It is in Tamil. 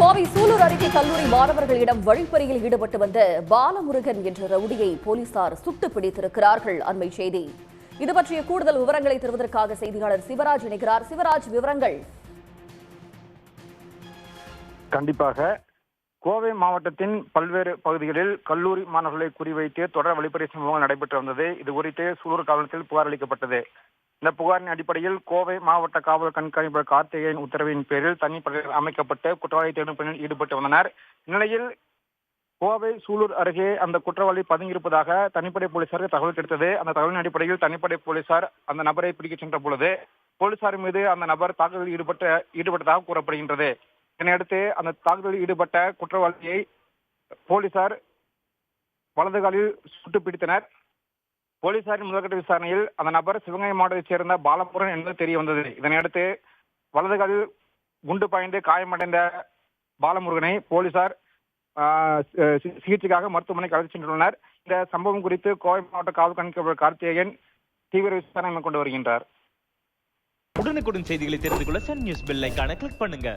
கோவை சூலூர் அருகே கல்லூரி மாணவர்களிடம் வழிப்பறியில் ஈடுபட்டு வந்த பாலமுருகன் என்ற ரவுடியை போலீசார் சுட்டு பிடித்திருக்கிறார்கள். அண்மை செய்தி. இது பற்றிய கூடுதல் விவரங்களை தருவதற்காக செய்தியாளர் சிவராஜ் இணைக்கிறார். சிவராஜ், விவரங்கள். கண்டிப்பாக கோவை மாவட்டத்தின் பல்வேறு பகுதிகளில் கல்லூரி மாணவர்களை குறிவைத்து தொடர் வழிப்பறி சம்பவங்கள் நடைபெற்று வந்தது. இது குறித்து சூலூர் காவலத்தில் புகார் அளிக்கப்பட்டது. இந்த புகாரின் அடிப்படையில் கோவை மாவட்ட காவல் கண்காணிப்பாளர் கார்த்திகேயன் உத்தரவின் பேரில் தனிப்படையில் அமைக்கப்பட்டு குற்றவாளி தேடும் பணியில் ஈடுபட்டு வந்தனர். இந்நிலையில் கோவை சூலூர் அருகே அந்த குற்றவாளி பதுங்கியிருப்பதாக தனிப்படை போலீசாருக்கு தகவல் கிடைத்தது. அந்த தகவலின் அடிப்படையில் தனிப்படை போலீசார் அந்த நபரை பிடிக்க சென்ற பொழுது போலீசார் மீது அந்த நபர் தாக்குதலில் ஈடுபட்டதாக கூறப்படுகின்றது. இதனையடுத்து அந்த தாக்குதலில் ஈடுபட்ட குற்றவாளியை போலீசார் வலது காலில் சுட்டு பிடித்தனர். போலீசாரின் முதற்கட்ட விசாரணையில் அந்த நபர் சிவகங்கை மாவட்டத்தைச் சேர்ந்த பாலமுருகன் என்பது தெரிய வந்தது. இதனையடுத்து வலது காலில் குண்டு பாய்ந்து காயமடைந்த பாலமுருகனை போலீசார் சிகிச்சைக்காக மருத்துவமனைக்கு அழைத்து சென்றுள்ளனர். இந்த சம்பவம் குறித்து கோவை மாவட்ட காவல் கண்காணிப்பாளர் கார்த்திகேயன் தீவிர விசாரணை மேற்கொண்டு வருகின்றார். உடனுக்குடன் செய்திகளை தெரிந்து கொள்ள சன் நியூஸ் பெல் ஐகானை கிளிக் பண்ணுங்க.